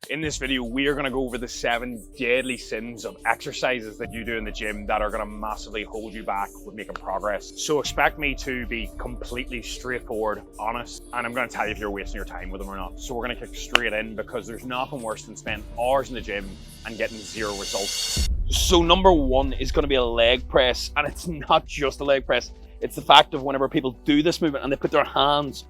In this video, we are going to go over the 7 deadly sins of exercises that you do in the gym that are going to massively hold you back with making progress. So expect me to be completely straightforward, honest, and I'm going to tell you if you're wasting your time with them or not. So we're going to kick straight in because there's nothing worse than spending hours in the gym and getting 0 results. So number 1 is going to be a leg press, and it's not just a leg press. It's the fact of whenever people do this movement and they put their hands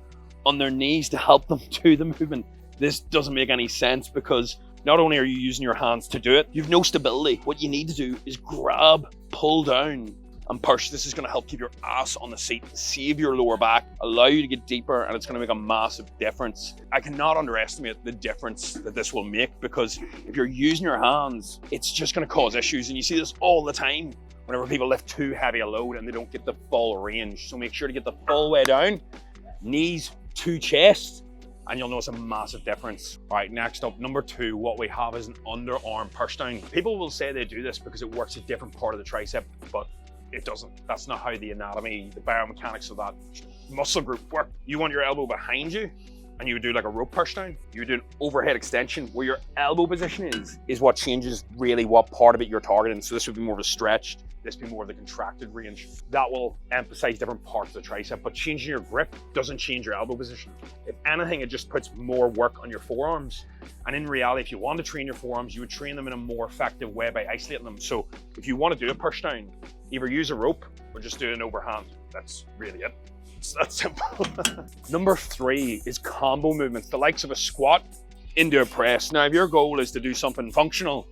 on their knees to help them do the movement. This doesn't make any sense because not only are you using your hands to do it, you've no stability. What you need to do is grab, pull down, and push. This is going to help keep your ass on the seat, save your lower back, allow you to get deeper, and it's going to make a massive difference. I cannot underestimate the difference that this will make because if you're using your hands, it's just going to cause issues. And you see this all the time whenever people lift too heavy a load and they don't get the full range. So make sure to get the full way down, knees to chest, and you'll notice a massive difference. All right, next up, number 2, what we have is an underarm push down. People will say they do this because it works a different part of the tricep, but it doesn't. That's not how the anatomy, the biomechanics of that muscle group work. You want your elbow behind you, and you would do like a rope push down. You would do an overhead extension. Where your elbow position is what changes really what part of it you're targeting. So this would be more of a stretched, this would be more of the contracted range. That will emphasize different parts of the tricep, but changing your grip doesn't change your elbow position. If anything, it just puts more work on your forearms. And in reality, if you want to train your forearms, you would train them in a more effective way by isolating them. So if you want to do a push down, either use a rope or just do an overhand. That's really it. It's that simple. Number 3 is combo movements, the likes of a squat into a press. Now, if your goal is to do something functional,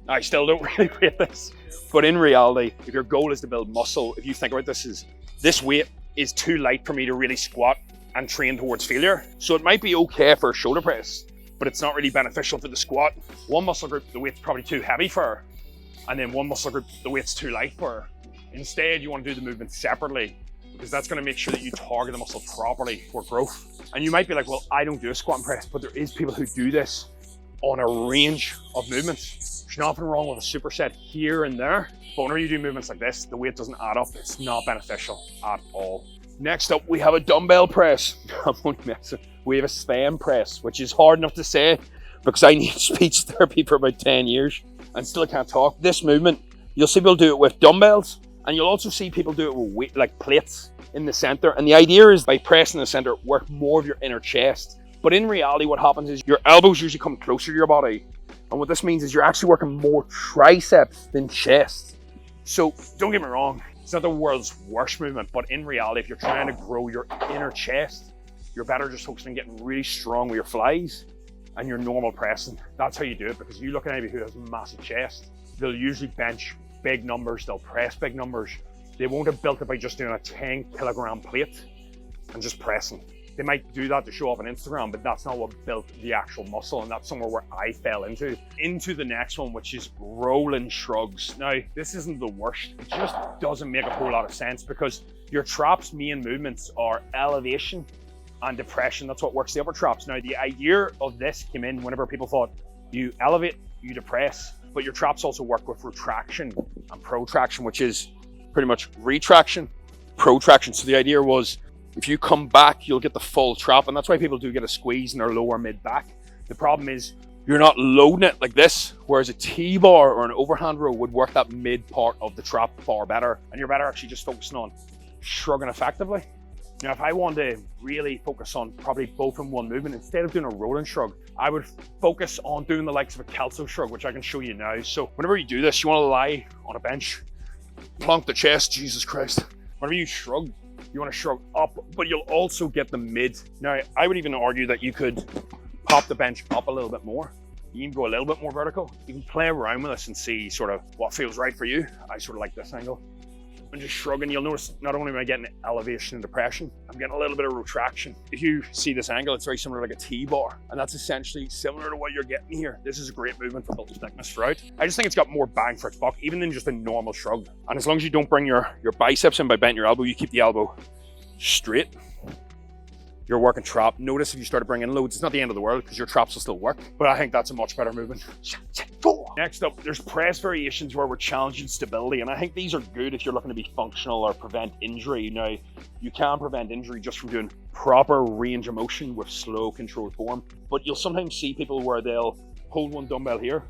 I still don't really rate this. But in reality, if your goal is to build muscle, if you think about this weight is too light for me to really squat and train towards failure. So it might be okay for a shoulder press, but it's not really beneficial for the squat. One muscle group, the weight's probably too heavy for her, and then one muscle group, the weight's too light for her. Instead, you want to do the movement separately because that's going to make sure that you target the muscle properly for growth. And you might be like, well, I don't do a squat and press, but there is people who do this on a range of movements. There's nothing wrong with a superset here and there, but whenever you do movements like this, the weight doesn't add up. It's not beneficial at all. Next up, we have a dumbbell press. I'm only messing. We have a spam press, which is hard enough to say because I need speech therapy for about 10 years and still can't talk. This movement, you'll see people do it with dumbbells, and you'll also see people do it with weight, like plates in the center. And the idea is by pressing the center, work more of your inner chest. But in reality, what happens is your elbows usually come closer to your body. And what this means is you're actually working more triceps than chest. So don't get me wrong, it's not the world's worst movement, but in reality, if you're trying to grow your inner chest, you're better just focusing on getting really strong with your flies and your normal pressing. That's how you do it, because you look at anybody who has a massive chest, they'll usually bench big numbers, they'll press big numbers. They won't have built it by just doing a 10-kilogram plate and just pressing. They might do that to show off on Instagram, but that's not what built the actual muscle, and that's somewhere where I fell into. Into the next one, which is rolling shrugs. Now, this isn't the worst. It just doesn't make a whole lot of sense because your traps' main movements are elevation and depression. That's what works the upper traps. Now, the idea of this came in whenever people thought you elevate, you depress, but your traps also work with retraction and protraction, which is pretty much retraction, protraction. So the idea was, if you come back, you'll get the full trap, and that's why people do get a squeeze in their lower mid back. The problem is you're not loading it like this, whereas a T-bar or an overhand row would work that mid part of the trap far better, and you're better actually just focusing on shrugging effectively. Now, if I wanted to really focus on probably both in one movement, instead of doing a rolling shrug, I would focus on doing the likes of a Kelso shrug, which I can show you now. So whenever you do this, you want to lie on a bench, plonk the chest, Jesus Christ. Whenever you shrug, you want to shrug up, but you'll also get the mid. Now, I would even argue that you could pop the bench up a little bit more. You can go a little bit more vertical. You can play around with this and see sort of what feels right for you. I sort of like this angle. And just shrugging, you'll notice not only am I getting elevation and depression, I'm getting a little bit of retraction. If you see this angle, it's very similar to like a T-bar, and that's essentially similar to what you're getting here. This is a great movement for building thickness throughout. I just think it's got more bang for its buck, even than just a normal shrug. And as long as you don't bring your biceps in by bending your elbow, you keep the elbow straight, you're working trap. Notice if you started bringing loads, it's not the end of the world because your traps will still work, but I think that's a much better movement. Next up, there's press variations where we're challenging stability, and I think these are good if you're looking to be functional or prevent injury. Now, you can prevent injury just from doing proper range of motion with slow, controlled form, but you'll sometimes see people where they'll hold one dumbbell here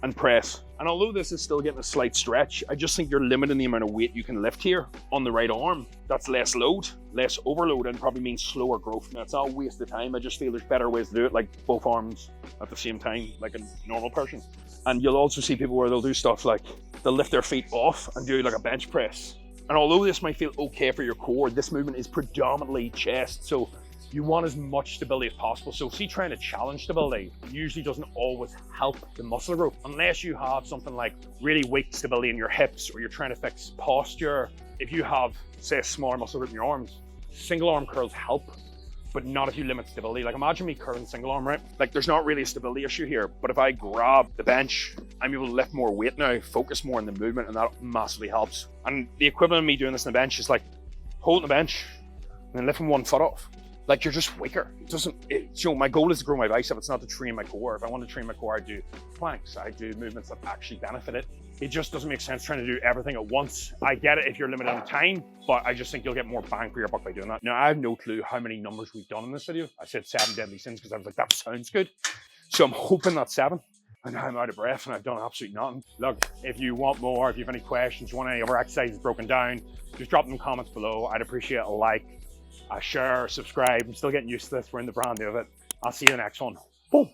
and press. And although this is still getting a slight stretch, I just think you're limiting the amount of weight you can lift here on the right arm. That's less load, less overload, and probably means slower growth. Now, it's not a waste of time. I just feel there's better ways to do it, like both arms at the same time, like a normal person. And you'll also see people where they'll do stuff like they'll lift their feet off and do like a bench press. And although this might feel okay for your core, this movement is predominantly chest. So you want as much stability as possible. So see, trying to challenge stability usually doesn't always help the muscle growth unless you have something like really weak stability in your hips or you're trying to fix posture. If you have, say, a smaller muscle group in your arms, single arm curls help, but not if you limit stability. Like imagine me curling single arm, right? Like there's not really a stability issue here, but if I grab the bench, I'm able to lift more weight now, focus more on the movement, and that massively helps. And the equivalent of me doing this on the bench is like holding the bench and then lifting one foot off. Like you're just weaker. My goal is to grow my bicep. It's not to train my core. If I want to train my core, I do planks. I do movements that actually benefit it. It just doesn't make sense trying to do everything at once. I get it if you're limited on time, but I just think you'll get more bang for your buck by doing that. Now, I have no clue how many numbers we've done in this video. I said 7 deadly sins because I was like, that sounds good. So I'm hoping that's 7. And now I'm out of breath and I've done absolutely nothing. Look, if you want more, if you have any questions, you want any other exercises broken down, just drop them in the comments below. I'd appreciate a like, a share, subscribe. I'm still getting used to this. We're in the brand new of it. I'll see you in the next one. Boom.